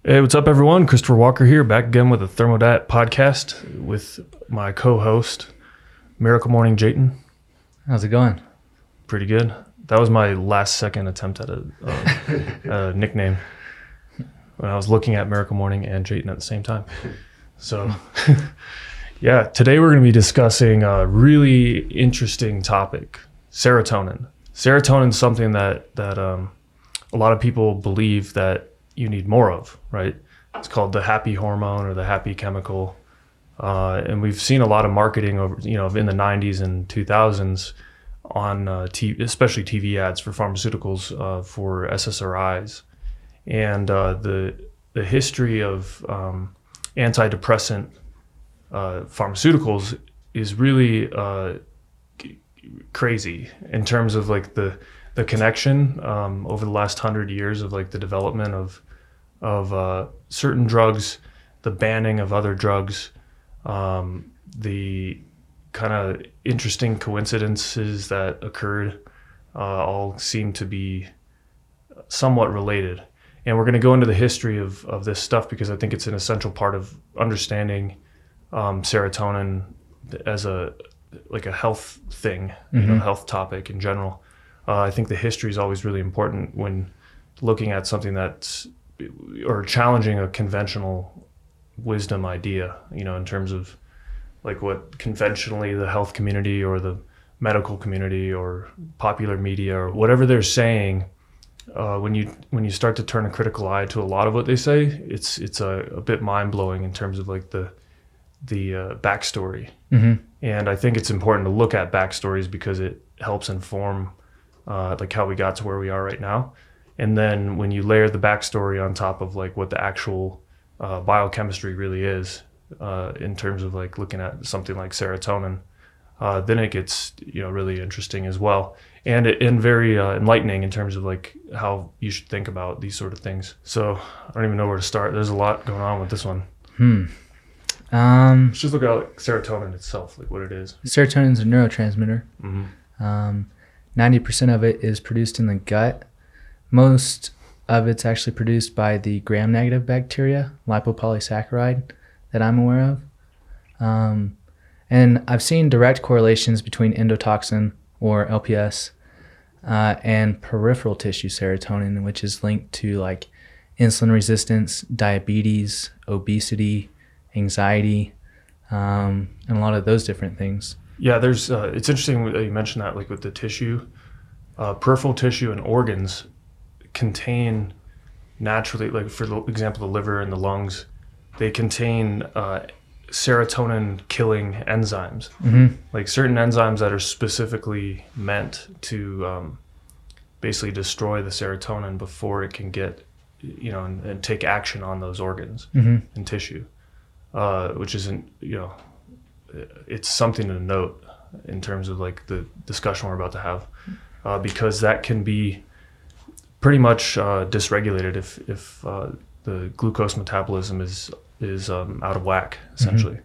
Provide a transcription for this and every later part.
Hey, what's up, everyone? Christopher Walker here, back again with a Thermo podcast with my co-host, Miracle Morning Jayton. How's it going? Pretty good. That was my last second attempt at a nickname when I was looking at Miracle Morning and Jayton at the same time. So, yeah, today we're going to be discussing a really interesting topic, serotonin. Serotonin is something that a lot of people believe that you need more of, right? It's called the happy hormone or the happy chemical. And we've seen a lot of marketing over, in the 90s and 2000s on TV, especially TV ads for pharmaceuticals for SSRIs. And the history of antidepressant pharmaceuticals is really crazy in terms of like the connection over the last 100 years of like the development of certain drugs, the banning of other drugs, the kind of interesting coincidences that occurred all seem to be somewhat related. And we're going to go into the history of this stuff because I think it's an essential part of understanding serotonin as a health thing, health topic in general. I think the history is always really important when looking at something that's or challenging a conventional wisdom idea, in terms of like what conventionally the health community or the medical community or popular media or whatever they're saying. When you start to turn a critical eye to a lot of what they say, it's a bit mind blowing in terms of like the backstory. Mm-hmm. And I think it's important to look at backstories because it helps inform like how we got to where we are right now. And then when you layer the backstory on top of like what the actual biochemistry really is, in terms of like looking at something like serotonin, then it gets really interesting as well, and very enlightening in terms of like how you should think about these sort of things. So I don't even know where to start. There's a lot going on with this one. Let's just look at like serotonin itself, like what it is. Serotonin is a neurotransmitter. Mm-hmm. 90% of it is produced in the gut. Most of it's actually produced by the gram-negative bacteria, lipopolysaccharide, that I'm aware of. And I've seen direct correlations between endotoxin, or LPS, and peripheral tissue serotonin, which is linked to like insulin resistance, diabetes, obesity, anxiety, and a lot of those different things. Yeah, there's it's interesting that you mentioned that, like with the tissue, peripheral tissue and organs contain naturally, like for example, the liver and the lungs, they contain serotonin killing enzymes, like certain enzymes that are specifically meant to basically destroy the serotonin before it can get, and take action on those organs and tissue, which isn't, it's something to note in terms of like the discussion we're about to have, because that can be pretty much dysregulated if the glucose metabolism is out of whack, essentially.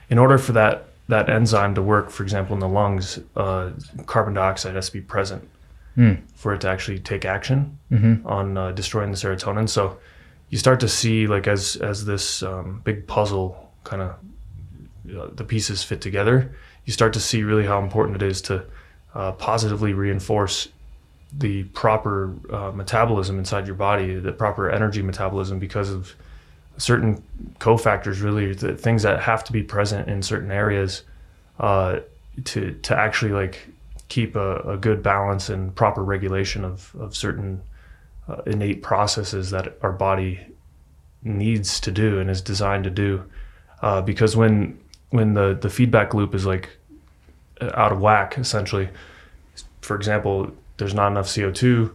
In order for that enzyme to work, for example, in the lungs, carbon dioxide has to be present for it to actually take action on destroying the serotonin. So you start to see, like, as this big puzzle kind of the pieces fit together, you start to see really how important it is to positively reinforce the proper metabolism inside your body, the proper energy metabolism, because of certain cofactors, really, the things that have to be present in certain areas to actually like keep a good balance and proper regulation of certain innate processes that our body needs to do and is designed to do. Because when the feedback loop is like out of whack, essentially, for example, there's not enough CO2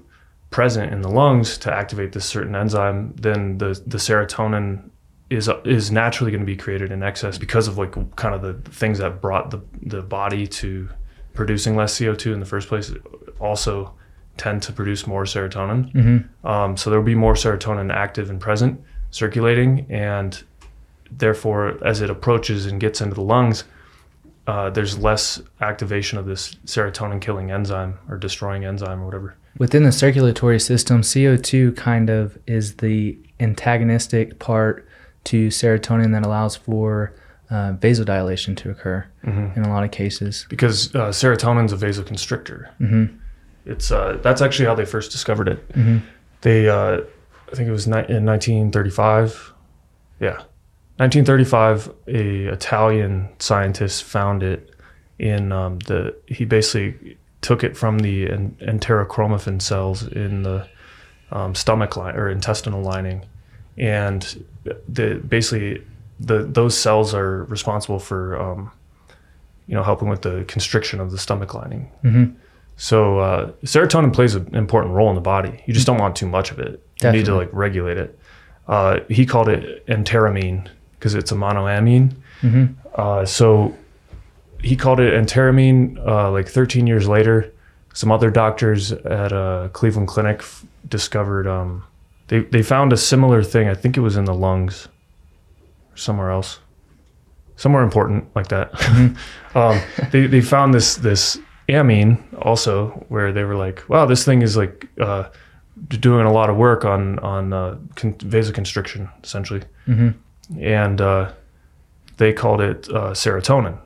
present in the lungs to activate this certain enzyme, then the serotonin is naturally going to be created in excess because of like kind of the things that brought the body to producing less CO2 in the first place also tend to produce more serotonin. So there'll be more serotonin active and present, circulating, and therefore as it approaches and gets into the lungs, there's less activation of this serotonin killing enzyme or destroying enzyme or whatever. Within the circulatory system, CO2 kind of is the antagonistic part to serotonin that allows for vasodilation to occur in a lot of cases. Because serotonin's a vasoconstrictor. It's that's actually how they first discovered it. They, I think it was in 1935. Yeah, 1935. A Italian scientist found it in he basically took it from the enterochromaffin cells in the stomach line or intestinal lining, and those cells are responsible for helping with the constriction of the stomach lining. So serotonin plays an important role in the body. You just don't want too much of it. Definitely. You need to like regulate it. He called it enteramine because it's a monoamine. So he called it enteramine. Like 13 years later, some other doctors at Cleveland Clinic discovered they found a similar thing. I think it was in the lungs or somewhere else, somewhere important like that. They found this amine also, where they were like, wow, this thing is like doing a lot of work on vasoconstriction essentially. And they called it serotonin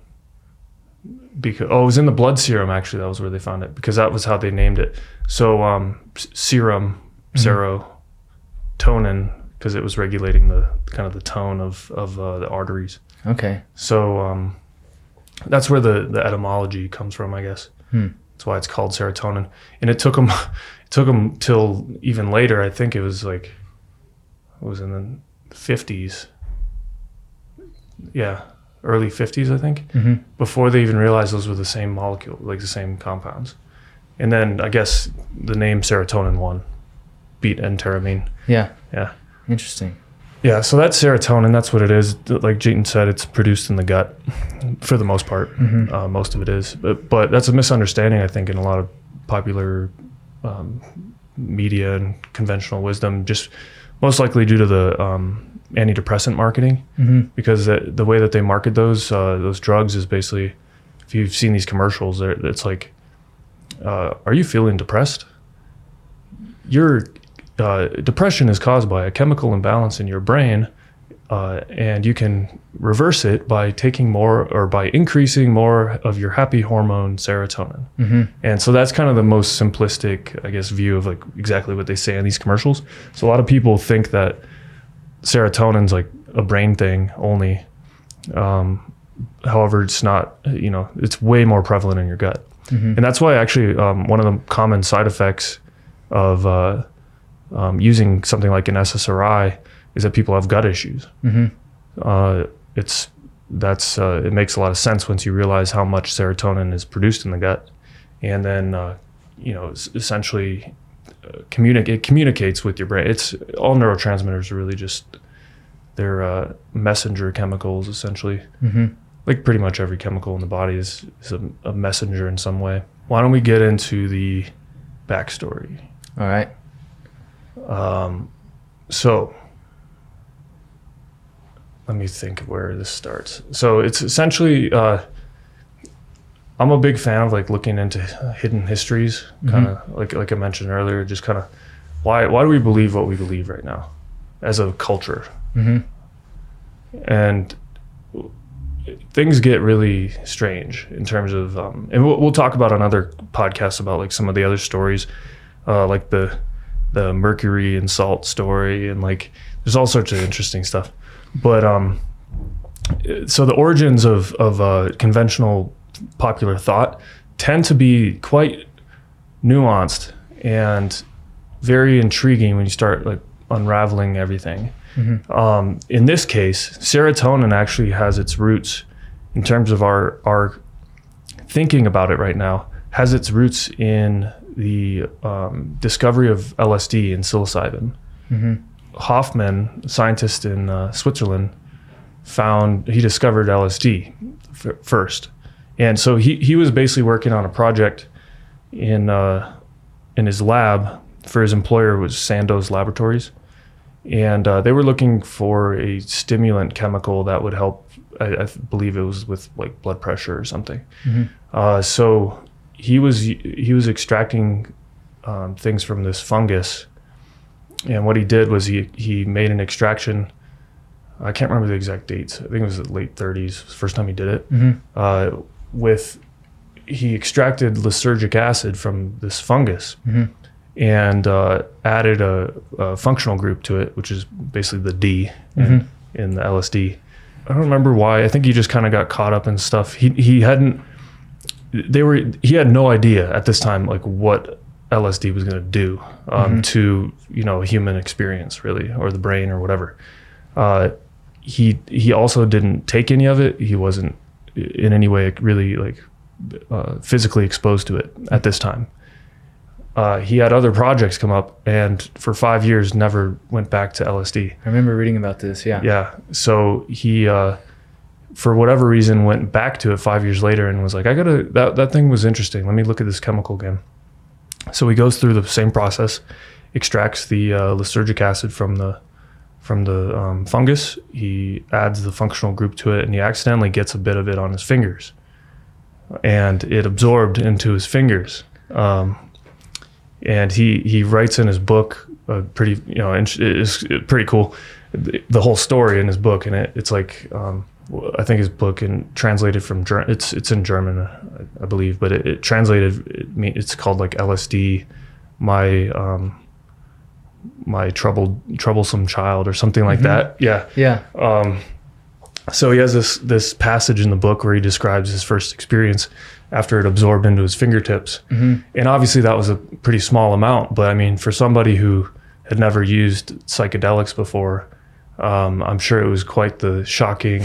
because it was in the blood serum. Actually, that was where they found it, because that was how they named it. So serum, serotonin, because it was regulating the kind of the tone of the arteries. Okay. So that's where the etymology comes from, I guess. That's why it's called serotonin. And it took them till even later. I think it was in the 50s. Yeah, early 50s, I think, before they even realized those were the same molecule, like the same compounds. And then I guess the name serotonin won, beat enteramine. Yeah. Yeah. Interesting. Yeah, so that's serotonin. That's what it is. Like Jayton said, it's produced in the gut for the most part. Most of it is. But that's a misunderstanding, I think, in a lot of popular media and conventional wisdom, just most likely due to the antidepressant marketing. Because the way that they market those drugs is basically, if you've seen these commercials, it's like, are you feeling depressed? Depression is caused by a chemical imbalance in your brain, and you can reverse it by taking more or by increasing more of your happy hormone serotonin. And so that's kind of the most simplistic, I guess, view of like exactly what they say in these commercials. So a lot of people think that serotonin's like a brain thing only. However, it's not. It's way more prevalent in your gut, and that's why actually one of the common side effects of using something like an SSRI is that people have gut issues. It makes a lot of sense once you realize how much serotonin is produced in the gut, and then essentially it communicates with your brain. It's all neurotransmitters are really just they're messenger chemicals essentially. Like pretty much every chemical in the body is a messenger in some way. Why don't we get into the backstory? All right. So let me think where this starts. So it's essentially, I'm a big fan of like looking into hidden histories, kind of like I mentioned earlier, just kind of why do we believe what we believe right now as a culture? And things get really strange in terms of, and we'll talk about on other podcasts about like some of the other stories, like the mercury and salt story, and like there's all sorts of interesting stuff. But so the origins of conventional popular thought tend to be quite nuanced and very intriguing when you start like unraveling everything. In this case, serotonin actually has its roots, in terms of our thinking about it right now, has its roots in the discovery of LSD and psilocybin. Hoffman, a scientist in Switzerland, he discovered LSD first. And so he was basically working on a project in his lab for his employer, was Sandoz Laboratories. And they were looking for a stimulant chemical that would help, I believe it was with like blood pressure or something. So he was extracting things from this fungus And what he did was he made an extraction. I can't remember the exact dates. I think it was the late 30s. The first time he did it. He extracted lysergic acid from this fungus and added a functional group to it, which is basically the D in the LSD. I don't remember why. I think he just kind of got caught up in stuff. He had no idea at this time like what LSD was going to do to human experience really, or the brain or whatever. He also didn't take any of it. He wasn't in any way really like physically exposed to it at this time. He had other projects come up, and for 5 years never went back to LSD. I remember reading about this. Yeah. So he, for whatever reason, went back to it 5 years later and was like, that thing was interesting. Let me look at this chemical again. So he goes through the same process, extracts the lysergic acid from the fungus. He adds the functional group to it, and he accidentally gets a bit of it on his fingers, and it absorbed into his fingers. And he writes in his book pretty, it's pretty cool, the whole story in his book. And it's like, I think his book translated from it's in German, I believe, but it translated, it's called like LSD, my troublesome child or something like that. Yeah. So he has this passage in the book where he describes his first experience after it absorbed into his fingertips. And obviously that was a pretty small amount, but I mean, for somebody who had never used psychedelics before, I'm sure it was quite the shocking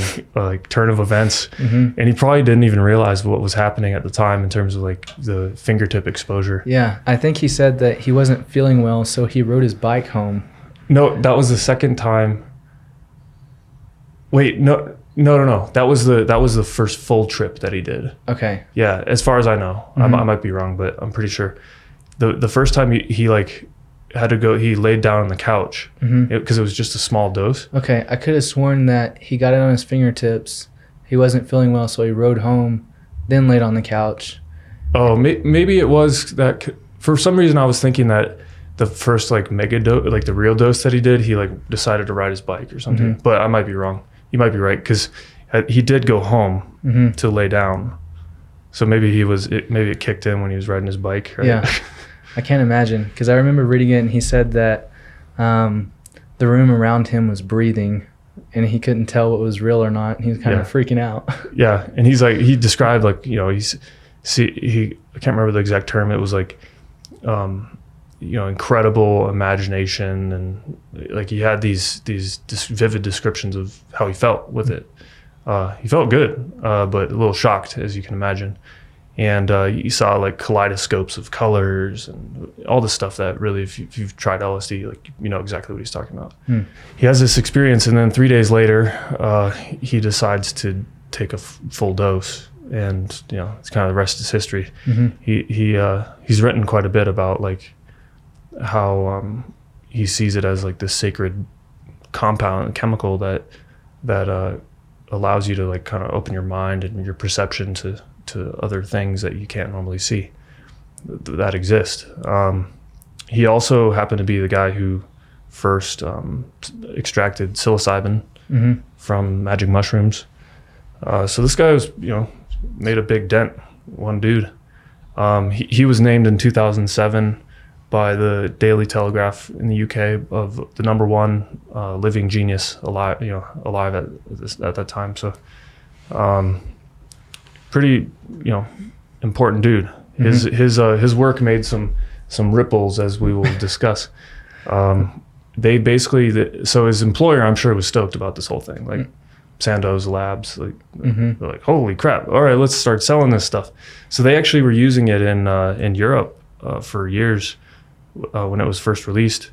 turn of events. And he probably didn't even realize what was happening at the time in terms of like the fingertip exposure. Yeah, I think he said that he wasn't feeling well, so he rode his bike home. No, that was the second time. Wait, no. That was the first full trip that he did. Okay. Yeah, as far as I know, I might be wrong, but I'm pretty sure. The first time he like had to go, he laid down on the couch because it was just a small dose. Okay, I could have sworn that he got it on his fingertips. He wasn't feeling well, so he rode home, then laid on the couch. Oh, maybe it was that. For some reason, I was thinking that the first like mega dose, like the real dose that he did, he like decided to ride his bike or something. But I might be wrong. You might be right, because he did go home to lay down. So maybe it kicked in when he was riding his bike, right? Yeah, I can't imagine, because I remember reading it and he said that the room around him was breathing and he couldn't tell what was real or not. He was kind of freaking out. Yeah, and he described like, I can't remember the exact term. It was like, incredible imagination, and like he had these vivid descriptions of how he felt with it. He felt good, but a little shocked, as you can imagine. And you saw like kaleidoscopes of colors and all this stuff that really, if you've tried LSD, like you know exactly what he's talking about. He has this experience, and then 3 days later, he decides to take a full dose, and it's kind of the rest is history. He's written quite a bit about like how he sees it as like this sacred compound chemical that allows you to like kind of open your mind and your perception to other things that you can't normally see that exist. He also happened to be the guy who first extracted psilocybin from magic mushrooms. So this guy was, made a big dent, one dude. He was named in 2007 by the Daily Telegraph in the UK of the #1 living genius alive at that time. So pretty important dude. His work made some ripples, as we will discuss. They basically, so his employer, I'm sure, was stoked about this whole thing. Like Sandoz Labs, they're like, holy crap! All right, let's start selling this stuff. So they actually were using it in Europe for years when it was first released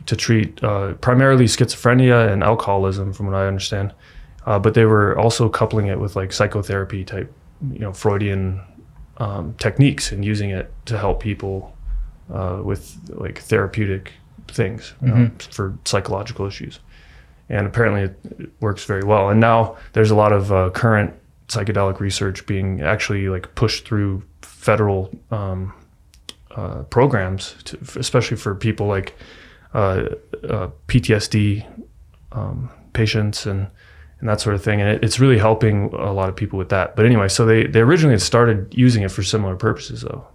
to treat primarily schizophrenia and alcoholism, from what I understand. But they were also coupling it with like psychotherapy type, Freudian techniques, and using it to help people with like therapeutic things for psychological issues. And apparently it works very well. And now there's a lot of current psychedelic research being actually like pushed through federal programs, especially for people like PTSD patients and that sort of thing. And it's really helping a lot of people with that. But anyway, so they originally had started using it for similar purposes, though.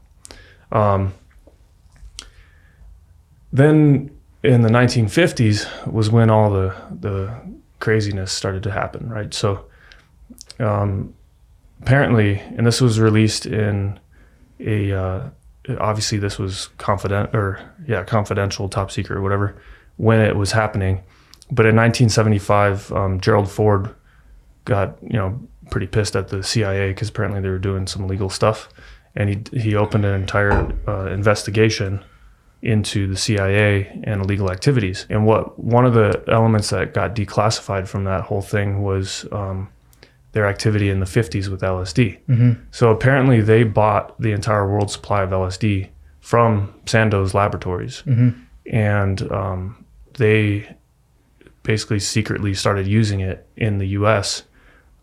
Then in the 1950s was when all the craziness started to happen, right? So apparently, and this was released in obviously this was confidential, top secret or whatever, when it was happening. But in 1975, Gerald Ford got, pretty pissed at the CIA because apparently they were doing some illegal stuff. And he opened an entire investigation into the CIA and illegal activities. And one of the elements that got declassified from that whole thing was their activity in the 50s with LSD. Mm-hmm. So apparently they bought the entire world supply of LSD from Sandoz Laboratories. Mm-hmm. And they basically secretly started using it in the US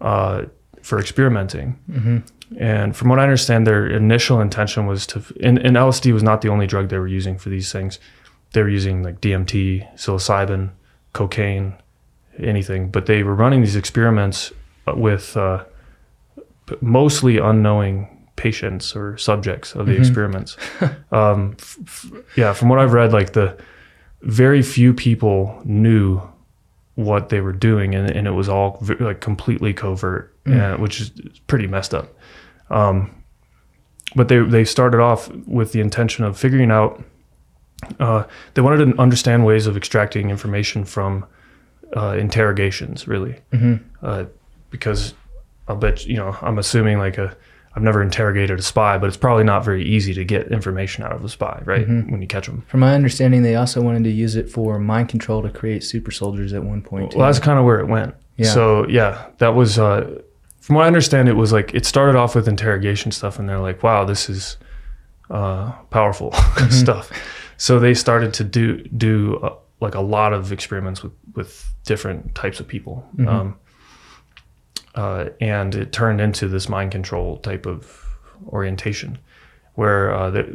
for experimenting. Mm-hmm. And from what I understand, their initial intention was and LSD was not the only drug they were using for these things. They were using like DMT, psilocybin, cocaine, anything. But they were running these experiments with mostly unknowing patients or subjects of the experiments. From what I've read, like the very few people knew what they were doing, and it was all like completely covert, which is pretty messed up. But they started off with the intention of figuring out, they wanted to understand ways of extracting information from interrogations, really. Mm-hmm. Because I'll bet, I'm assuming I've never interrogated a spy, but it's probably not very easy to get information out of a spy, right? Mm-hmm. When you catch them. From my understanding, they also wanted to use it for mind control to create super soldiers at one point. Well, that's kind of where it went. Yeah. So that was, from what I understand, it was it started off with interrogation stuff, and they're like, wow, this is powerful stuff. So they started to do a lot of experiments with different types of people. Mm-hmm. And it turned into this mind control type of orientation, where they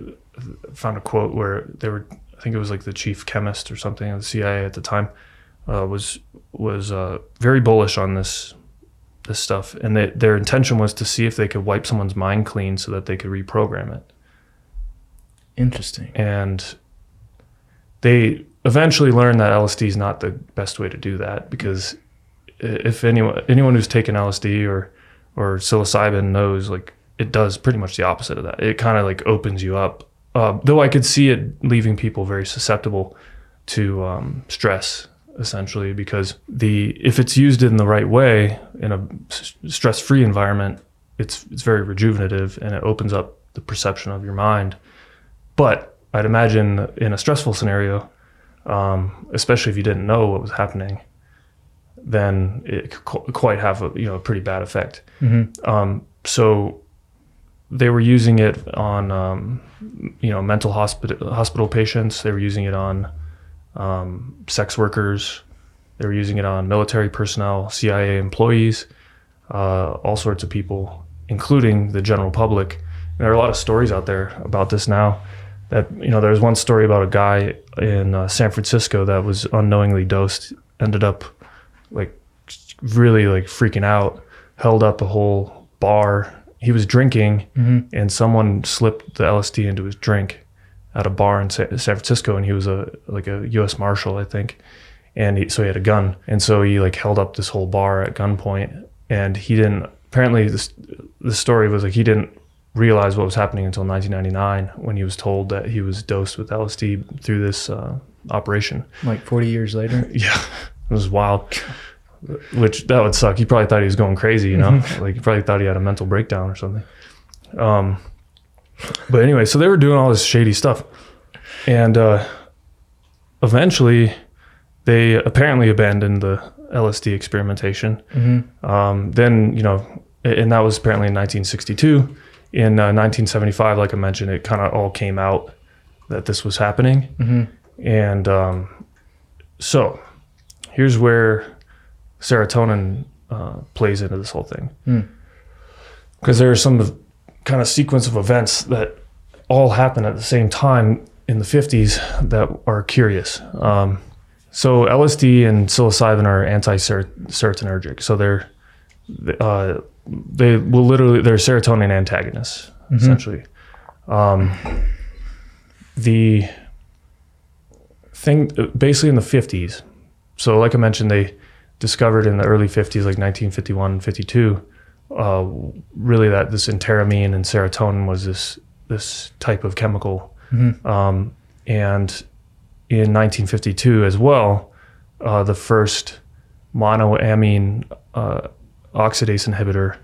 found a quote where I think it was like the chief chemist or something of the CIA at the time, was very bullish on this stuff, and their intention was to see if they could wipe someone's mind clean so that they could reprogram it. Interesting. And they eventually learned that LSD is not the best way to do that, because if anyone who's taken LSD or psilocybin knows, it does pretty much the opposite of that. It kind of opens you up. Though I could see it leaving people very susceptible to stress, essentially, because if it's used in the right way in a stress-free environment, it's very rejuvenative, and it opens up the perception of your mind. But I'd imagine in a stressful scenario, especially if you didn't know what was happening, then it could quite have a pretty bad effect. Mm-hmm. So they were using it on mental hospital patients. They were using it on sex workers. They were using it on military personnel, CIA employees, all sorts of people, including the general public. And there are a lot of stories out there about this now. That there's one story about a guy in San Francisco that was unknowingly dosed, ended up really freaking out, held up a whole bar. He was drinking, and someone slipped the LSD into his drink at a bar in San Francisco, and he was a U.S. Marshal, I think, and so he had a gun, and so he held up this whole bar at gunpoint, and he didn't. Apparently, the story was he didn't realize what was happening until 1999 when he was told that he was dosed with LSD through this operation. 40 years later. Yeah, it was wild. Which that would suck. He probably thought he was going crazy, he probably thought he had a mental breakdown or something. But anyway, so they were doing all this shady stuff, and eventually they apparently abandoned the LSD experimentation. Mm-hmm. Then and that was apparently in 1962. In 1975, like I mentioned, it kind of all came out that this was happening. Mm-hmm. And so here's where serotonin plays into this whole thing, because there's some kind of sequence of events that all happen at the same time in the 50s that are curious. So LSD and psilocybin are anti-serotonergic. So they're serotonin antagonists, essentially. The thing, basically in the 50s, so like I mentioned, they discovered in the early 50s, like 1951, 52, really that this enteramine and serotonin was this type of chemical. And in 1952 as well, the first monoamine oxidase inhibitor,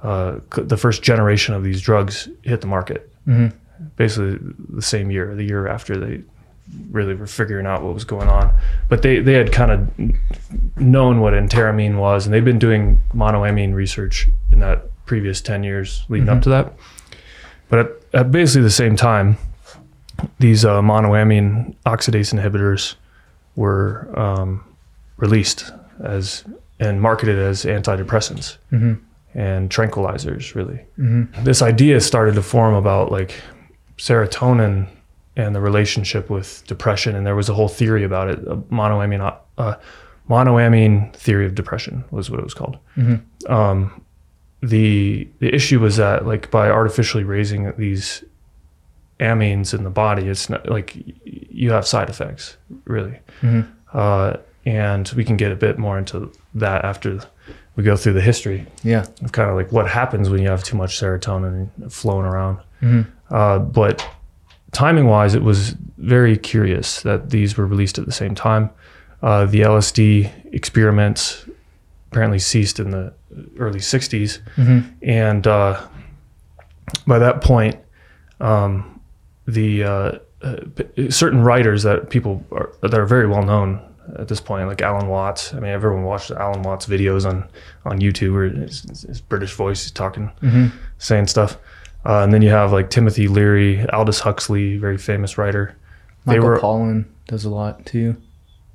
the first generation of these drugs hit the market. Basically the same year, the year after they really were figuring out what was going on. But they had kind of known what enteramine was, and they've been doing monoamine research in that previous 10 years leading up to that. But at basically the same time, these monoamine oxidase inhibitors were released and marketed as antidepressants and tranquilizers, really. This idea started to form about like serotonin and the relationship with depression, and there was a whole theory about it. Monoamine theory of depression was what it was called. The issue was that, like, by artificially raising these amines in the body, it's not like you have side effects, really. And we can get a bit more into that after we go through the history of kind of like what happens when you have too much serotonin flowing around. But timing wise, it was very curious that these were released at the same time. The LSD experiments apparently ceased in the early 60s. And by that point, certain writers that are very well known at this point, like Alan Watts. I mean, everyone watched Alan Watts videos on YouTube, where his British voice is talking, saying stuff. And then you have like Timothy Leary, Aldous Huxley, very famous writer. Michael Pollan does a lot too.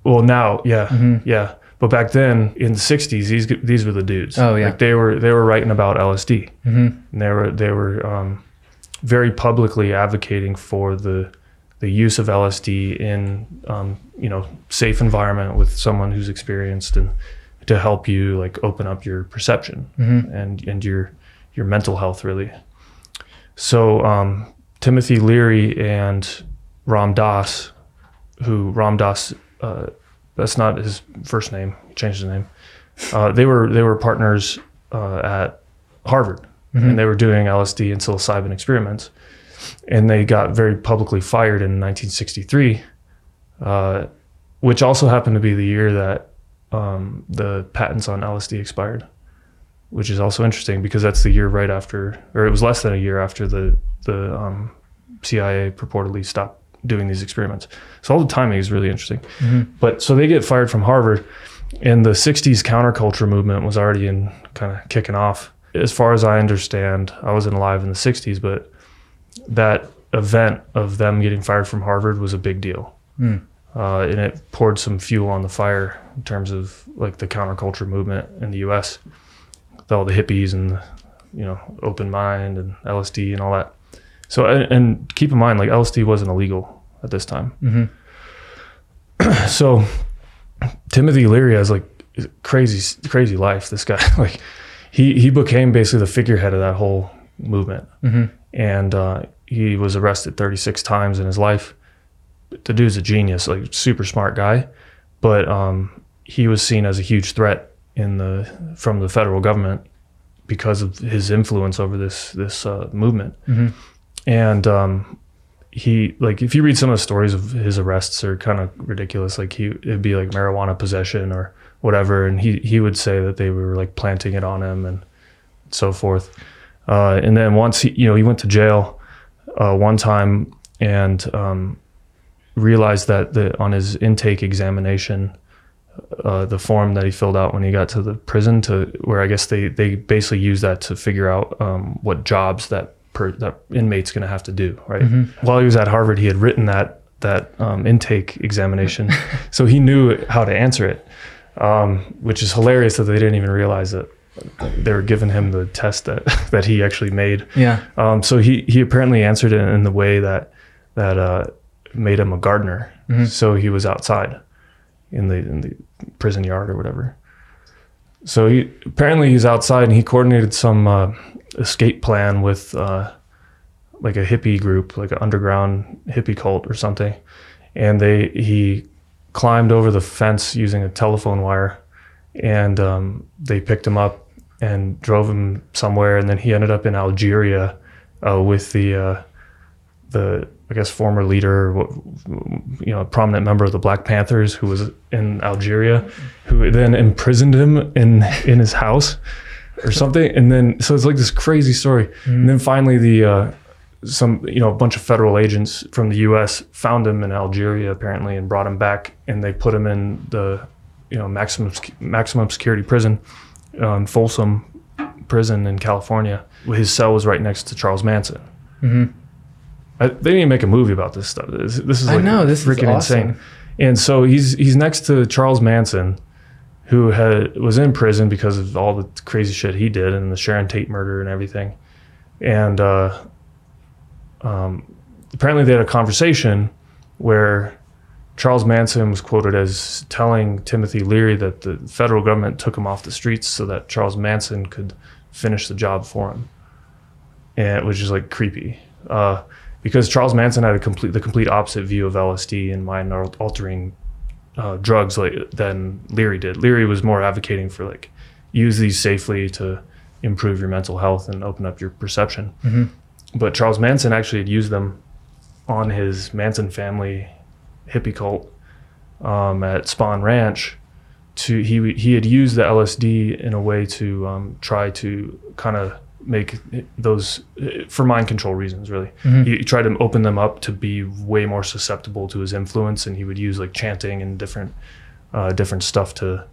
Well, now, yeah. But back then in the 60s, these were the dudes. Oh yeah. Like they were writing about LSD. And they were very publicly advocating for the use of LSD in safe environment with someone who's experienced, and to help you like open up your perception and your mental health, really. So Timothy Leary and Ram Dass, that's not his first name, he changed his name. They were partners at Harvard, and they were doing LSD and psilocybin experiments. And they got very publicly fired in 1963, which also happened to be the year that the patents on LSD expired, which is also interesting because that's the year right after, or it was less than a year after the CIA purportedly stopped doing these experiments. So all the timing is really interesting. But so they get fired from Harvard, and the 60s counterculture movement was already kind of kicking off. As far as I understand, I wasn't alive in the 60s, but that event of them getting fired from Harvard was a big deal. And it poured some fuel on the fire in terms of like the counterculture movement in the US, with all the hippies and open mind and LSD and all that. So and keep in mind, like, LSD wasn't illegal at this time. So Timothy Leary has like crazy life. This guy, like he became basically the figurehead of that whole movement. And he was arrested 36 times in his life. The dude's a genius, like super smart guy, but he was seen as a huge threat from the federal government because of his influence over this movement. And he, like, if you read some of the stories of his arrests, are kind of ridiculous. Like it'd be like marijuana possession or whatever, and he would say that they were like planting it on him and so forth. And then once he went to jail one time and realized that on his intake examination, the form that he filled out when he got to the prison, where I guess they basically use that to figure out what jobs that inmate's going to have to do, right? While he was at Harvard, he had written that intake examination, so he knew how to answer it, which is hilarious that they didn't even realize that they were giving him the test that he actually made. So he apparently answered it in the way that made him a gardener. So he was outside in the prison yard or whatever. So he's outside, and he coordinated some escape plan with like a hippie group, like an underground hippie cult or something. And he climbed over the fence using a telephone wire, and they picked him up and drove him somewhere. And then he ended up in Algeria with the I guess former leader, a prominent member of the Black Panthers who was in Algeria, who then imprisoned him in his house or something. And then, so it's like this crazy story. And then finally a bunch of federal agents from the US found him in Algeria apparently and brought him back, and they put him in the, maximum security prison, Folsom prison in California. His cell was right next to Charles Manson. They didn't even make a movie about this stuff. This is like freaking awesome. Insane. And so he's next to Charles Manson, who was in prison because of all the crazy shit he did and the Sharon Tate murder and everything. And apparently they had a conversation where Charles Manson was quoted as telling Timothy Leary that the federal government took him off the streets so that Charles Manson could finish the job for him, and which is like creepy. Because Charles Manson had the complete opposite view of LSD and mind-altering drugs than Leary did. Leary was more advocating for like use these safely to improve your mental health and open up your perception. But Charles Manson actually had used them on his Manson family hippie cult at Spawn Ranch. He had used the LSD in a way to try to kind of make those for mind control reasons, really. He tried to open them up to be way more susceptible to his influence, and he would use like chanting and different stuff to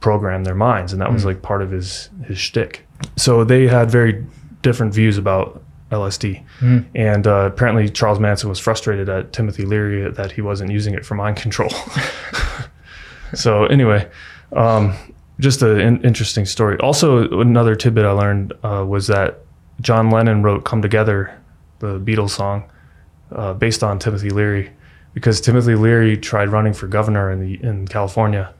program their minds, and that was like part of his shtick. So they had very different views about LSD, and apparently Charles Manson was frustrated at Timothy Leary that he wasn't using it for mind control. So anyway, just an interesting story. Also, another tidbit I learned was that John Lennon wrote "Come Together," the Beatles song, based on Timothy Leary, because Timothy Leary tried running for governor in California,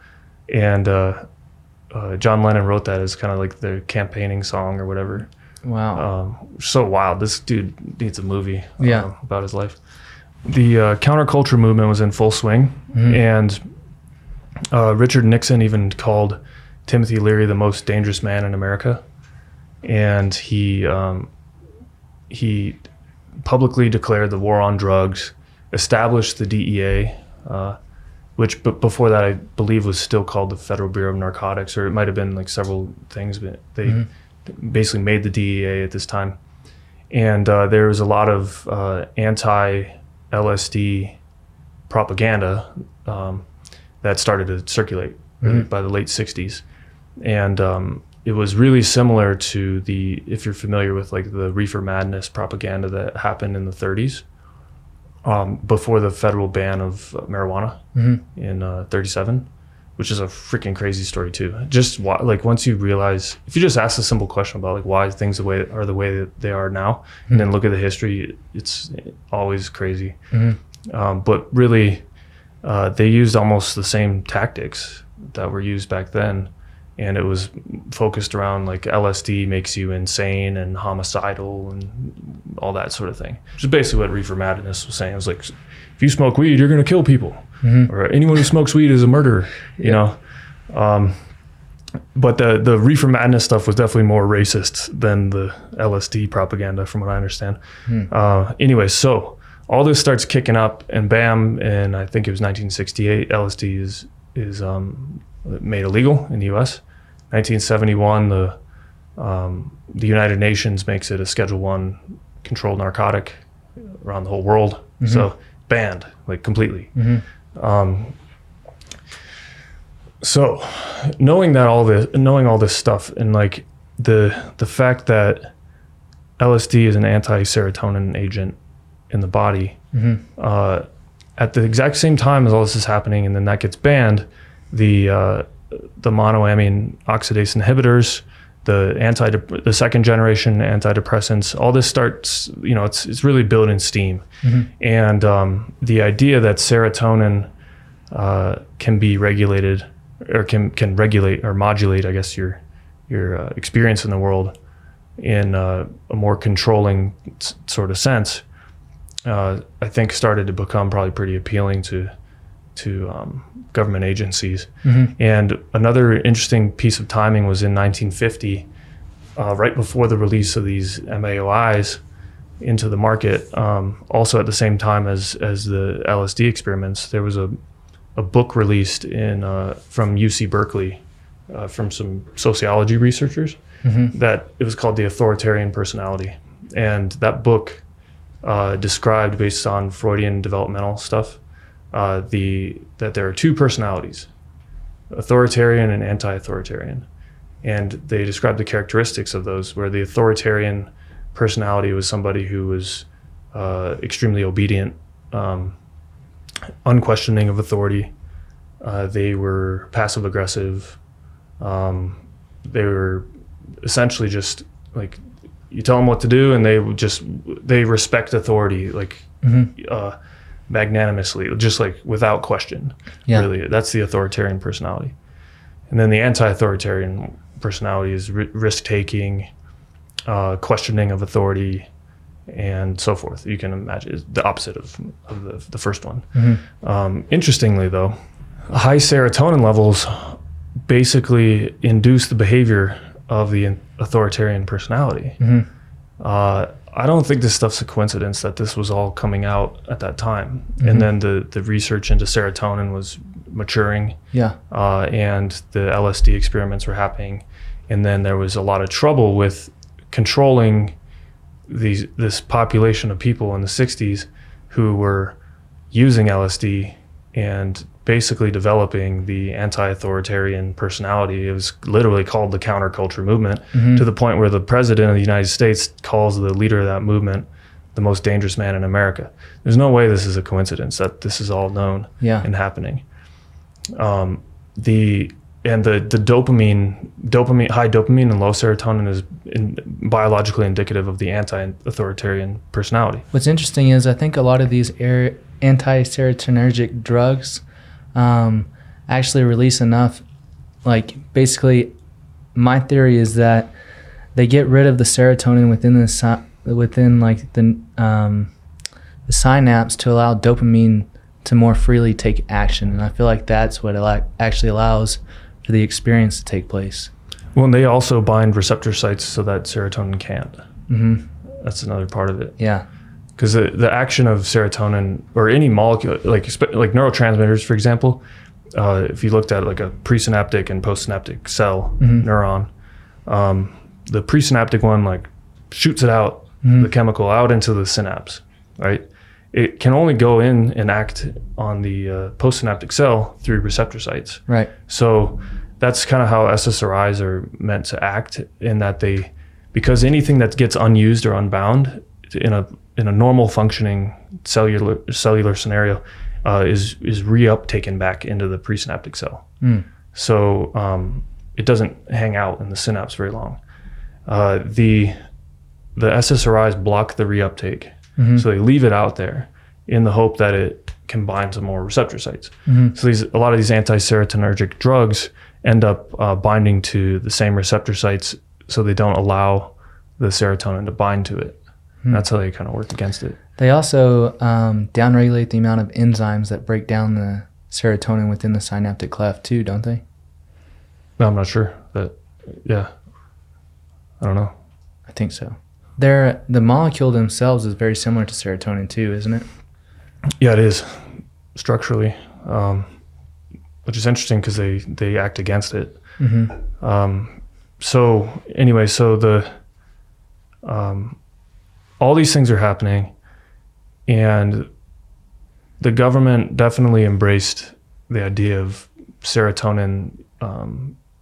and John Lennon wrote that as kind of like their campaigning song or whatever. Wow. So wild. This dude needs a movie about his life. The counterculture movement was in full swing, and Richard Nixon even called Timothy Leary the most dangerous man in America, and he publicly declared the war on drugs, established the DEA, which before that I believe was still called the Federal Bureau of Narcotics, or it might have been like several things, but they basically made the DEA at this time. And there was a lot of anti-LSD propaganda that started to circulate by the late 60s. And it was really similar to if you're familiar with like the reefer madness propaganda that happened in the 30s, before the federal ban of marijuana in 37, which is a freaking crazy story too. Just like once you realize, if you just ask a simple question about like why things the way that they are now, and then look at the history, it's always crazy. But really, they used almost the same tactics that were used back then, and it was focused around like LSD makes you insane and homicidal and all that sort of thing, which is basically what reefer madness was saying. It was like, if you smoke weed, you're going to kill people, or anyone who smokes weed is a murderer, you know. But the reefer madness stuff was definitely more racist than the LSD propaganda, from what I understand. Anyway, so all this starts kicking up, and bam, and I think it was 1968, LSD is made illegal in the U.S. 1971, the United Nations makes it a Schedule I controlled narcotic around the whole world. So banned, like completely. So knowing all this stuff, and like the fact that LSD is an anti-serotonin agent in the body, at the exact same time as all this is happening, and then that gets banned, the monoamine oxidase inhibitors the second generation antidepressants, all this starts, it's really building steam. And the idea that serotonin can be regulated, or can regulate or modulate, I guess, your experience in the world in a more controlling sort of sense, I think started to become probably pretty appealing to government agencies. And another interesting piece of timing was in 1950, right before the release of these MAOIs into the market. Also at the same time as the LSD experiments, there was a book released from UC Berkeley, from some sociology researchers, that it was called The Authoritarian Personality. And that book described, based on Freudian developmental stuff, that there are two personalities, authoritarian and anti-authoritarian. And they described the characteristics of those, where the authoritarian personality was somebody who was extremely obedient, unquestioning of authority. They were passive aggressive. They were essentially just like, you tell them what to do and they respect authority, like magnanimously, just like without question. Really, that's the authoritarian personality. And then the anti-authoritarian personality is risk-taking, questioning of authority, and so forth. You can imagine it's the opposite of the first one. Interestingly, though, high serotonin levels basically induce the behavior of the authoritarian personality. I don't think this stuff's a coincidence that this was all coming out at that time. And then the research into serotonin was maturing. And the LSD experiments were happening. And then there was a lot of trouble with controlling this population of people in the 60s who were using LSD and basically developing the anti-authoritarian personality. It was literally called the Counterculture movement, to the point where the president of the United States calls the leader of that movement the most dangerous man in America. There's no way this is a coincidence that this is all known and happening. The dopamine, high dopamine and low serotonin is biologically indicative of the anti-authoritarian personality. What's interesting is I think a lot of these anti-serotonergic drugs actually release enough, like, basically my theory is that they get rid of the serotonin within the synapse to allow dopamine to more freely take action. And I feel like that's what it actually allows for the experience to take place. Well, and they also bind receptor sites so that serotonin can't. That's another part of it. Because the action of serotonin, or any molecule, like neurotransmitters, for example, if you looked at like a presynaptic and postsynaptic cell neuron, the presynaptic one like shoots it out, the chemical out into the synapse, right? It can only go in and act on the postsynaptic cell through receptor sites. Right. So that's kind of how SSRIs are meant to act, in that because anything that gets unused or unbound in a normal functioning cellular scenario is reuptaken back into the presynaptic cell. So it doesn't hang out in the synapse very long. The SSRIs block the reuptake, so they leave it out there in the hope that it can bind to more receptor sites. So a lot of these anti-serotonergic drugs end up binding to the same receptor sites, so they don't allow the serotonin to bind to it. That's how they kind of work against it. They also downregulate the amount of enzymes that break down the serotonin within the synaptic cleft too, don't they? No, I'm not sure. I don't know. I think so. The molecule themselves is very similar to serotonin too, isn't it? Yeah, it is, structurally, which is interesting because they act against it. So anyway, all these things are happening, and the government definitely embraced the idea of serotonin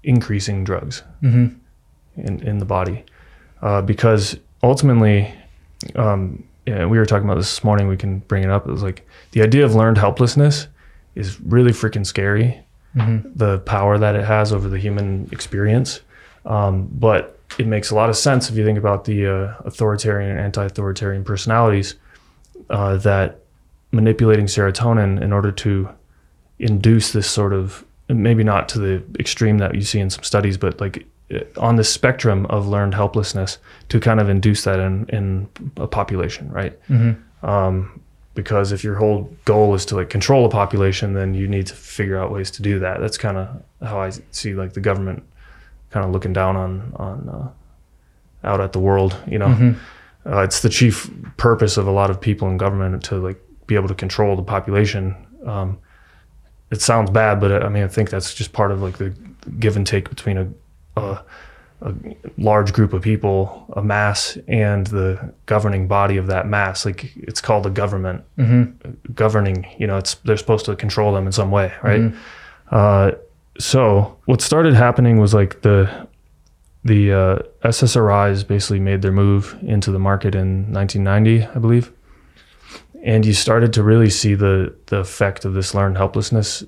increasing drugs in the body, because ultimately, we were talking about this morning, we can bring it up. It was like the idea of learned helplessness is really freaking scary. The power that it has over the human experience. But it makes a lot of sense if you think about the authoritarian and anti-authoritarian personalities, that manipulating serotonin in order to induce this sort of, maybe not to the extreme that you see in some studies, but like on the spectrum of learned helplessness, to kind of induce that in a population, right? Because if your whole goal is to like control a population, then you need to figure out ways to do that. That's kind of how I see like the government kind of looking down on out at the world, you know. It's the chief purpose of a lot of people in government to like be able to control the population. It sounds bad, but I mean, I think that's just part of like the give and take between a large group of people, a mass, and the governing body of that mass. Like, it's called a government. Governing, you know, they're supposed to control them in some way, right? So what started happening was like the SSRIs basically made their move into the market in 1990, I believe. And you started to really see the effect of this learned helplessness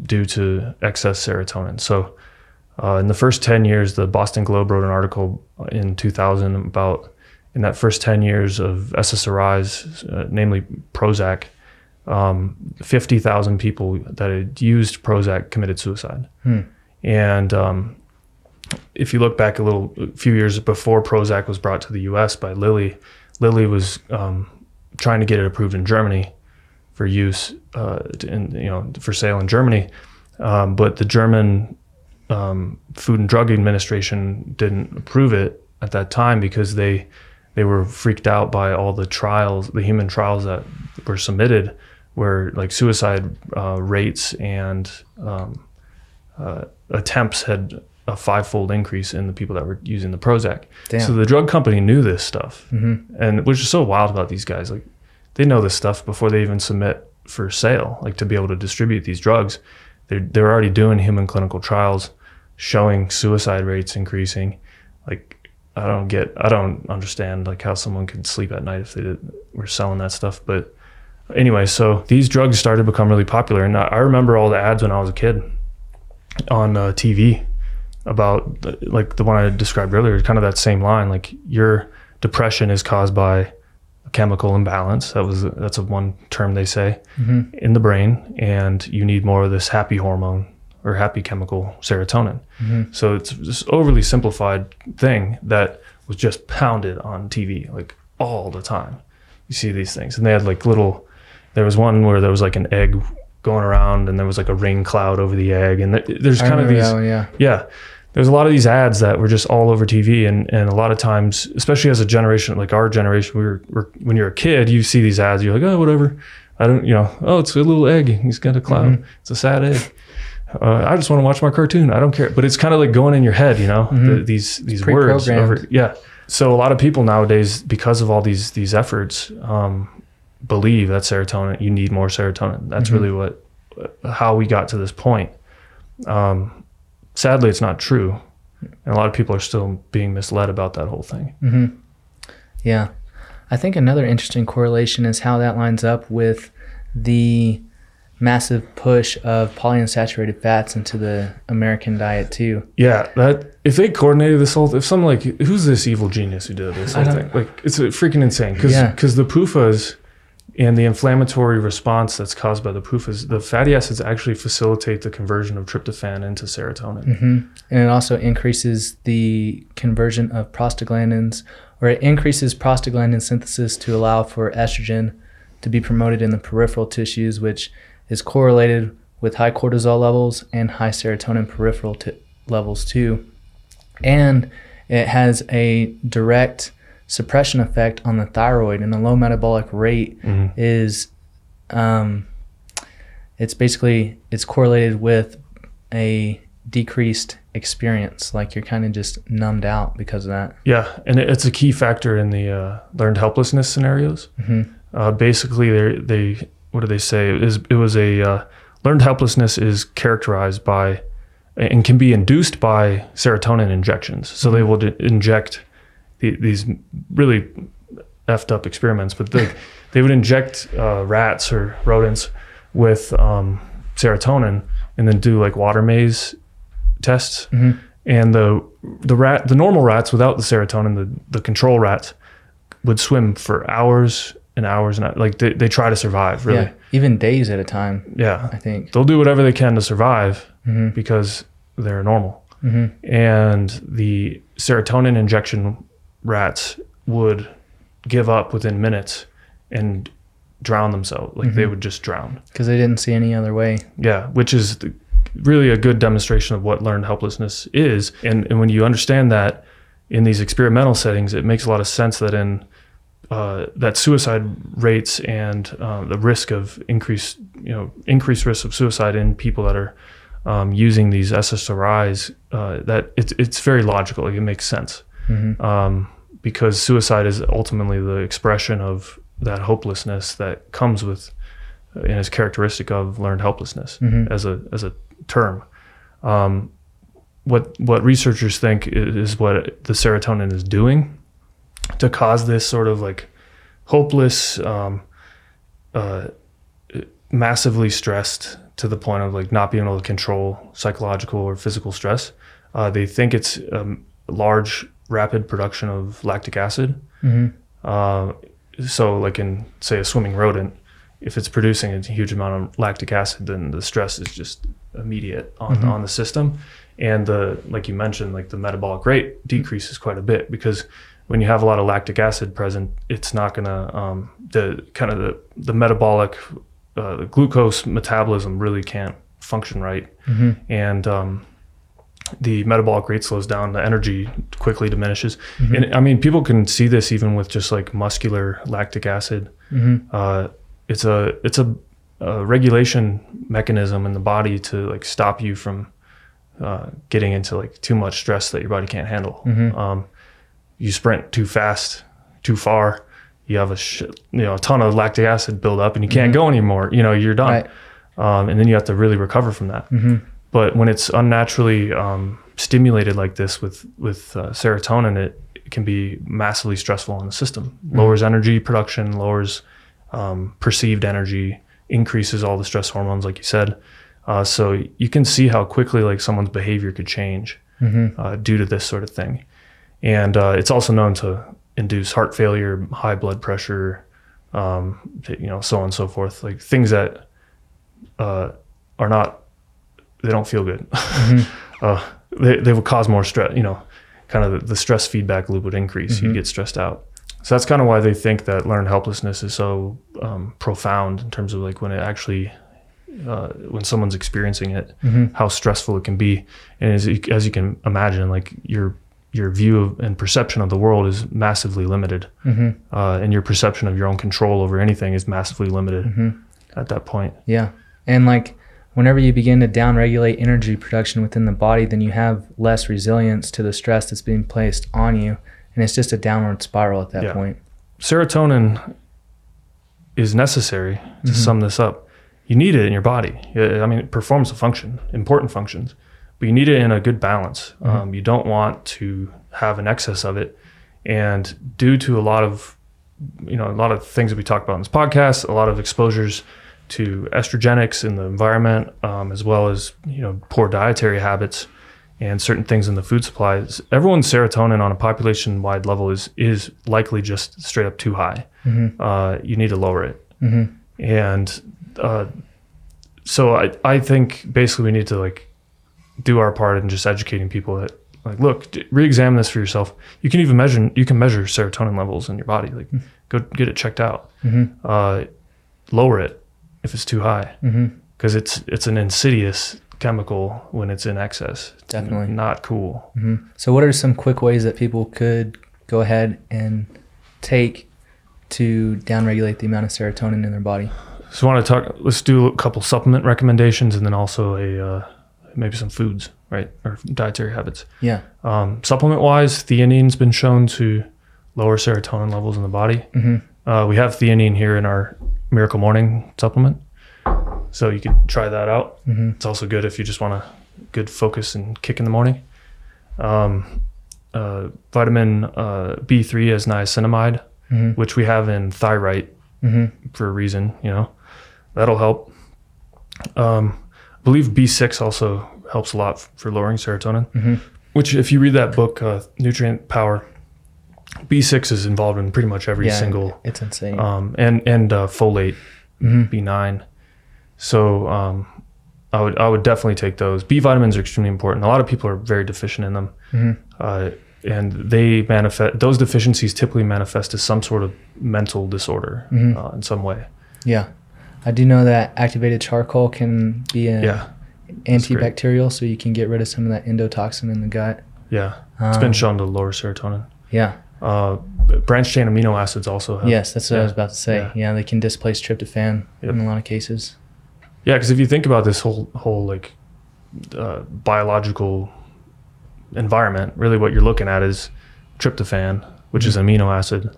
due to excess serotonin. So in the first 10 years, the Boston Globe wrote an article in 2000 about, in that first 10 years of SSRIs, namely Prozac, 50,000 people that had used Prozac committed suicide. And if you look back a few years before Prozac was brought to the US by Lilly was trying to get it approved in Germany for use, for sale in Germany. But the German Food and Drug Administration didn't approve it at that time because they were freaked out by all the trials, the human trials that were submitted, where like suicide rates and attempts had a 5-fold increase in the people that were using the Prozac. Damn. So the drug company knew this stuff, and which is so wild about these guys. Like, they know this stuff before they even submit for sale, like to be able to distribute these drugs. They're already doing human clinical trials showing suicide rates increasing. Like, I don't understand like how someone could sleep at night if they were selling that stuff. But anyway, so these drugs started to become really popular, and I remember all the ads when I was a kid on TV about like the one I described earlier, kind of that same line, like your depression is caused by a chemical imbalance. That's one term they say in the brain, and you need more of this happy hormone or happy chemical serotonin. So it's this overly simplified thing that was just pounded on TV like all the time. You see these things, and they had like there was one where there was like an egg going around and there was like a rain cloud over the egg, and there's kind of these there's a lot of these ads that were just all over TV, and a lot of times, especially as a generation like our generation, when you're a kid, you see these ads, you're like, oh, whatever, I don't, it's a little egg, he's got a cloud, it's a sad egg, I just want to watch my cartoon, I don't care. But it's kind of like going in your head, these words over, so a lot of people nowadays, because of all these efforts, believe that serotonin, you need more serotonin. That's really how we got to this point. Sadly, it's not true. And a lot of people are still being misled about that whole thing. Yeah. I think another interesting correlation is how that lines up with the massive push of polyunsaturated fats into the American diet too. Yeah, that if they coordinated this whole, if some like, who's this evil genius who did this whole thing? Like, it's freaking insane. Because the PUFAs and the inflammatory response that's caused by the PUFAs, the fatty acids actually facilitate the conversion of tryptophan into serotonin. And it also increases the conversion of prostaglandins, or it increases prostaglandin synthesis to allow for estrogen to be promoted in the peripheral tissues, which is correlated with high cortisol levels and high serotonin peripheral levels too. And it has a direct suppression effect on the thyroid, and the low metabolic rate is it's correlated with a decreased experience, like you're kind of just numbed out because of that. Yeah, and it's a key factor in the learned helplessness scenarios. Basically, they what do they say? It was a learned helplessness is characterized by and can be induced by serotonin injections. So they will inject these really effed up experiments, but they would inject rats or rodents with serotonin and then do like water maze tests. And the normal rats without the serotonin, the control rats, would swim for hours and hours and like they try to survive, really. Yeah, even days at a time. Yeah, I think they'll do whatever they can to survive Mm-hmm. because they're normal. Mm-hmm. And the serotonin injection rats would give up within minutes and drown themselves. Like they would just drown. Because they didn't see any other way. Yeah, which is really a good demonstration of what learned helplessness is. And when you understand that in these experimental settings, it makes a lot of sense that in that suicide rates and the risk of increased risk of suicide in people that are using these SSRIs, that it's very logical. It makes sense. Mm-hmm. Because suicide is ultimately the expression of that hopelessness that comes with and is characteristic of learned helplessness as a term. What researchers think is what the serotonin is doing to cause this sort of like hopeless, massively stressed to the point of like not being able to control psychological or physical stress. They think it's large, rapid production of lactic acid. So like in, say, a swimming rodent, if it's producing a huge amount of lactic acid, then the stress is just immediate on the system. And like you mentioned, like the metabolic rate decreases quite a bit, because when you have a lot of lactic acid present, it's not gonna, the metabolic, the glucose metabolism really can't function right. And the metabolic rate slows down, the energy quickly diminishes. And I mean, people can see this even with just like muscular lactic acid. It's a regulation mechanism in the body to like stop you from getting into like too much stress that your body can't handle. You sprint too fast, too far, you have a ton of lactic acid build up and you can't go anymore. You're done. Right. And then you have to really recover from that. But when it's unnaturally stimulated like this with serotonin, it can be massively stressful in the system. Lowers energy production, lowers perceived energy, increases all the stress hormones, like you said. So you can see how quickly like someone's behavior could change due to this sort of thing. And it's also known to induce heart failure, high blood pressure, so on and so forth. Like things that are not, they don't feel good. They would cause more stress, kind of the stress feedback loop would increase. You get stressed out. So that's kind of why they think that learned helplessness is so profound in terms of like when it actually, when someone's experiencing it, how stressful it can be. And as you can imagine, like your view of and perception of the world is massively limited. And your perception of your own control over anything is massively limited at that point. Yeah. And like whenever you begin to downregulate energy production within the body, then you have less resilience to the stress that's being placed on you. And it's just a downward spiral at that point. Serotonin is necessary to sum this up. You need it in your body. I mean, it performs a function, important functions, but you need it in a good balance. You don't want to have an excess of it. And due to a lot of things that we talk about in this podcast, a lot of exposures to estrogenics in the environment, as well as, poor dietary habits and certain things in the food supplies, everyone's serotonin on a population-wide level is likely just straight up too high. You need to lower it. And so I think basically we need to like do our part in just educating people that like, look, re-examine this for yourself. You can measure serotonin levels in your body. Like go get it checked out. Lower it if it's too high, because it's an insidious chemical when it's in excess. It's definitely not cool. So what are some quick ways that people could go ahead and take to downregulate the amount of serotonin in their body? So let's do a couple supplement recommendations and then also maybe some foods, right? Or dietary habits. Yeah. Supplement wise, theanine's been shown to lower serotonin levels in the body. We have theanine here in our Miracle Morning supplement, so you could try that out. It's also good if you just want a good focus and kick in the morning. Vitamin B3 is niacinamide, which we have in Thyrite for a reason, that'll help. I believe B6 also helps a lot for lowering serotonin. which if you read that book, Nutrient Power, B6 is involved in pretty much every single. It's insane. And folate, B9. So I would definitely take those. B vitamins are extremely important. A lot of people are very deficient in them, and those deficiencies typically manifest as some sort of mental disorder in some way. Yeah, I do know that activated charcoal can be antibacterial, so you can get rid of some of that endotoxin in the gut. Yeah, it's been shown to lower serotonin. Yeah. Branched chain amino acids also have. Yes, that's what I was about to say. Yeah, they can displace tryptophan in a lot of cases. Yeah, because if you think about this whole like biological environment, really what you're looking at is tryptophan, which is amino acid.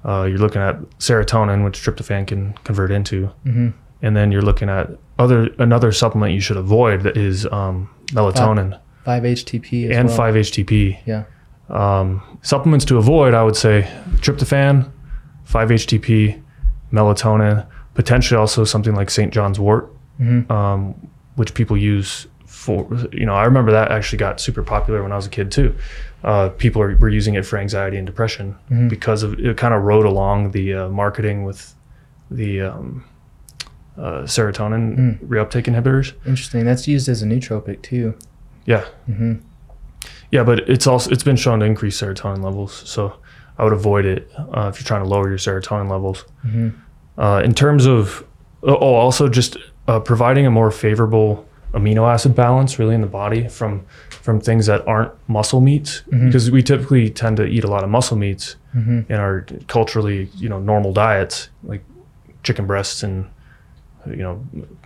You're looking at serotonin, which tryptophan can convert into, and then you're looking at another supplement you should avoid that is melatonin, 5-HTP as and well. 5-HTP. Yeah. Supplements to avoid, I would say tryptophan, 5-HTP, melatonin, potentially also something like St. John's wort, which people use for, I remember that actually got super popular when I was a kid too. People were using it for anxiety and depression because of it kind of rode along the marketing with the serotonin reuptake inhibitors. Interesting. That's used as a nootropic too. Yeah. Yeah, but it's been shown to increase serotonin levels, so I would avoid it if you're trying to lower your serotonin levels. In terms of, also just providing a more favorable amino acid balance really in the body from things that aren't muscle meats, because we typically tend to eat a lot of muscle meats in our culturally, normal diets, like chicken breasts and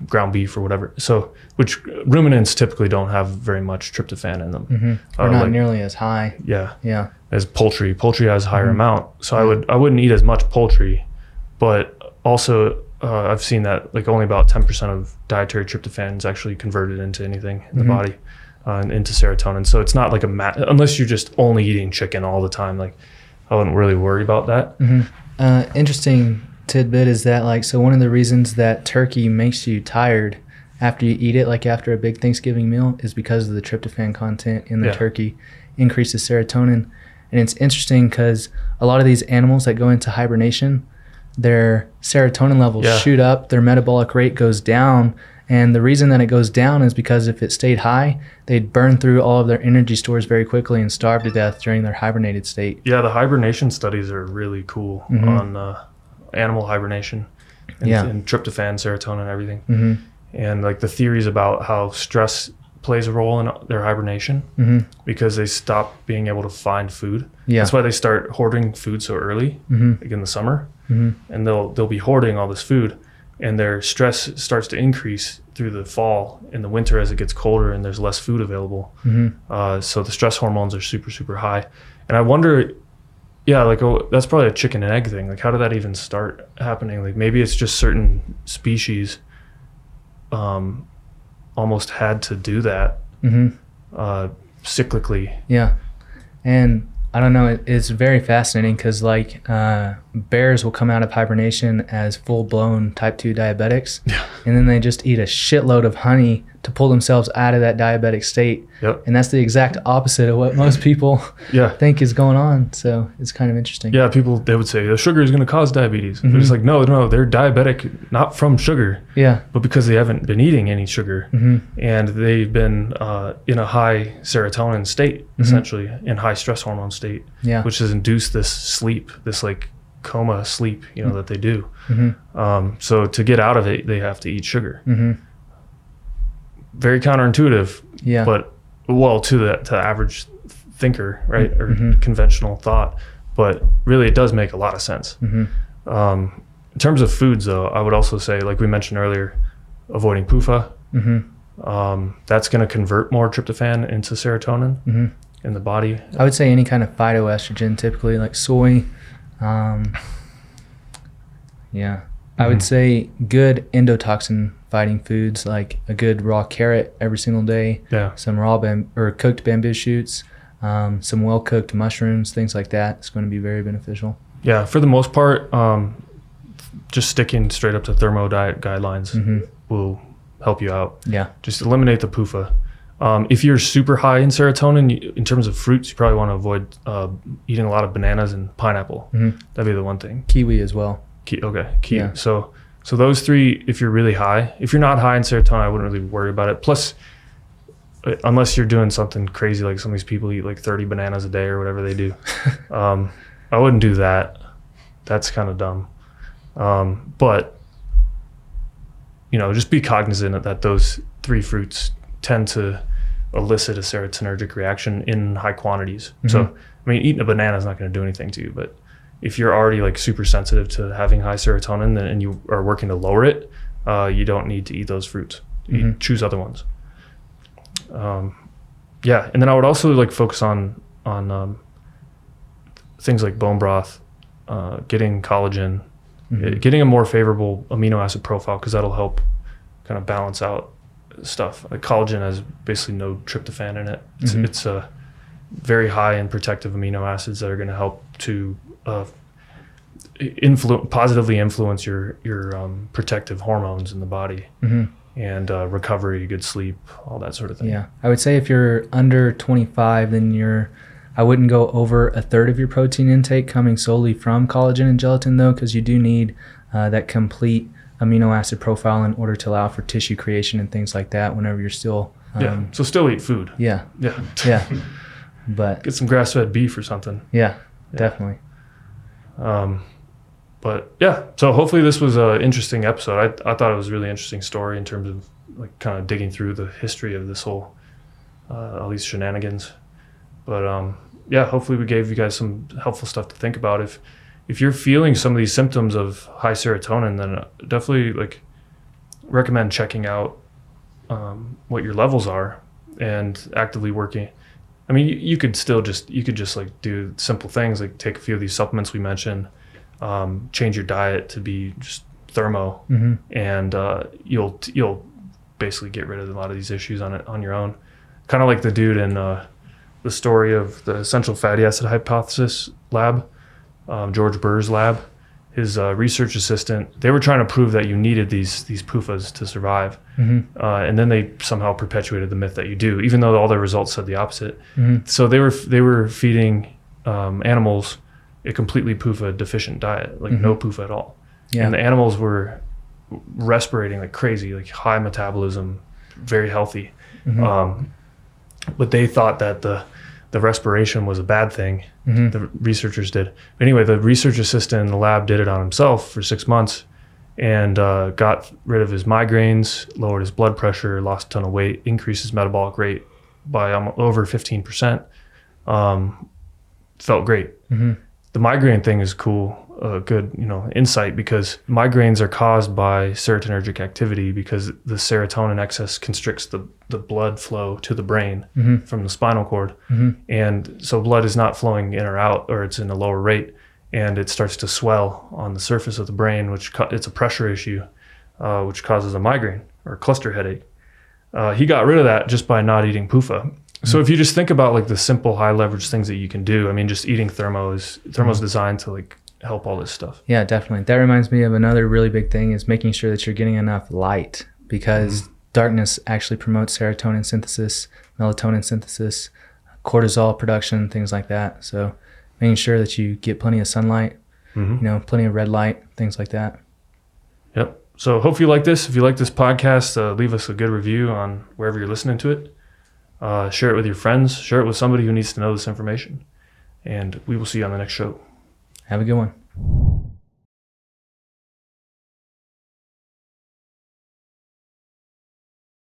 ground beef or whatever. So, which ruminants typically don't have very much tryptophan in them. Or not nearly as high. Yeah. As poultry. Poultry has a higher amount. So I wouldn't eat as much poultry, but also I've seen that like only about 10% of dietary tryptophan is actually converted into anything in the body, into serotonin. So it's not like unless you're just only eating chicken all the time. Like I wouldn't really worry about that. Interesting tidbit is that so one of the reasons that turkey makes you tired after you eat it, like after a big Thanksgiving meal, is because of the tryptophan content in the turkey increases serotonin. And it's interesting because a lot of these animals that go into hibernation, their serotonin levels shoot up, their metabolic rate goes down, and the reason that it goes down is because if it stayed high, they'd burn through all of their energy stores very quickly and starve to death during their hibernated state. Yeah, the hibernation studies are really cool on animal hibernation and tryptophan, serotonin, everything. And like the theories about how stress plays a role in their hibernation because they stop being able to find food. That's why they start hoarding food so early, like in the summer. And they'll be hoarding all this food, and their stress starts to increase through the fall and the winter as it gets colder and there's less food available. So the stress hormones are super, super high. And I wonder, that's probably a chicken and egg thing. Like, how did that even start happening? Like, maybe it's just certain species almost had to do that cyclically. Yeah. And I don't know, it's very fascinating because bears will come out of hibernation as full-blown type 2 diabetics, and then they just eat a shitload of honey to pull themselves out of that diabetic state. And that's the exact opposite of what most people think is going on. So it's kind of interesting. Yeah, they would say the sugar is going to cause diabetes. They're just like, no, they're diabetic not from sugar, but because they haven't been eating any sugar, and they've been in a high serotonin state, essentially, in high stress hormone state, which has induced this sleep, this like coma sleep, that they do. So to get out of it, they have to eat sugar. Very counterintuitive, but to the average thinker, right, or conventional thought, but really it does make a lot of sense. In terms of foods, though, I would also say, like we mentioned earlier, avoiding PUFA. That's going to convert more tryptophan into serotonin in the body. I would say any kind of phytoestrogen, typically like soy. I would say good endotoxin fighting foods, like a good raw carrot every single day, some raw cooked bamboo shoots, some well-cooked mushrooms, things like that. It's going to be very beneficial. Yeah, for the most part, just sticking straight up to Thermo diet guidelines will help you out. Yeah. Just eliminate the PUFA. If you're super high in serotonin, in terms of fruits, you probably want to avoid eating a lot of bananas and pineapple. That'd be the one thing. Kiwi as well. Okay, kiwi. Yeah. So those three, if you're really high. If you're not high in serotonin, I wouldn't really worry about it. Plus, unless you're doing something crazy, like some of these people eat like 30 bananas a day or whatever they do. I wouldn't do that. That's kind of dumb. But, just be cognizant that those three fruits tend to elicit a serotonergic reaction in high quantities. So, eating a banana is not going to do anything to you, but if you're already like super sensitive to having high serotonin and you are working to lower it, you don't need to eat those fruits. Choose other ones. And then I would also like focus on things like bone broth, getting collagen, getting a more favorable amino acid profile, because that'll help kind of balance out stuff. Like collagen has basically no tryptophan in it. It's very high in protective amino acids that are going to help to positively influence your protective hormones in the body. And recovery, good sleep, all that sort of thing. Yeah, I would say if you're under 25, then I wouldn't go over a third of your protein intake coming solely from collagen and gelatin, though, because you do need that complete amino acid profile in order to allow for tissue creation and things like that whenever you're still... So still eat food. Yeah. But get some grass-fed beef or something. Yeah, definitely. But yeah, so hopefully this was an interesting episode. I thought it was a really interesting story in terms of like kind of digging through the history of this whole all these shenanigans. But hopefully we gave you guys some helpful stuff to think about. If you're feeling some of these symptoms of high serotonin, then definitely like recommend checking out what your levels are and actively working. You could just like do simple things like take a few of these supplements we mentioned. Change your diet to be just Thermo, and you'll basically get rid of a lot of these issues on your own. Kind of like the dude in the story of the essential fatty acid hypothesis lab, George Burr's lab. His research assistant, they were trying to prove that you needed these PUFAs to survive, and then they somehow perpetuated the myth that you do, even though all their results said the opposite. So they were feeding animals a completely PUFA deficient diet, like no PUFA at all. And the animals were respirating like crazy, like high metabolism, very healthy. But they thought that the respiration was a bad thing. The researchers did. But anyway, the research assistant in the lab did it on himself for 6 months and got rid of his migraines, lowered his blood pressure, lost a ton of weight, increased his metabolic rate by over 15%. Felt great. The migraine thing is cool, good, insight, because migraines are caused by serotonergic activity because the serotonin excess constricts the blood flow to the brain from the spinal cord. And so blood is not flowing in or out, or it's in a lower rate, and it starts to swell on the surface of the brain, it's a pressure issue, which causes a migraine or a cluster headache. He got rid of that just by not eating PUFA. So if you just think about like the simple high leverage things that you can do, just eating Thermo's designed to like help all this stuff. Yeah, definitely. That reminds me of another really big thing is making sure that you're getting enough light, because darkness actually promotes serotonin synthesis, melatonin synthesis, cortisol production, things like that. So making sure that you get plenty of sunlight, plenty of red light, things like that. Yep. So hope you like this. If you like this podcast, leave us a good review on wherever you're listening to it. Share it with your friends. Share it with somebody who needs to know this information. And we will see you on the next show. Have a good one.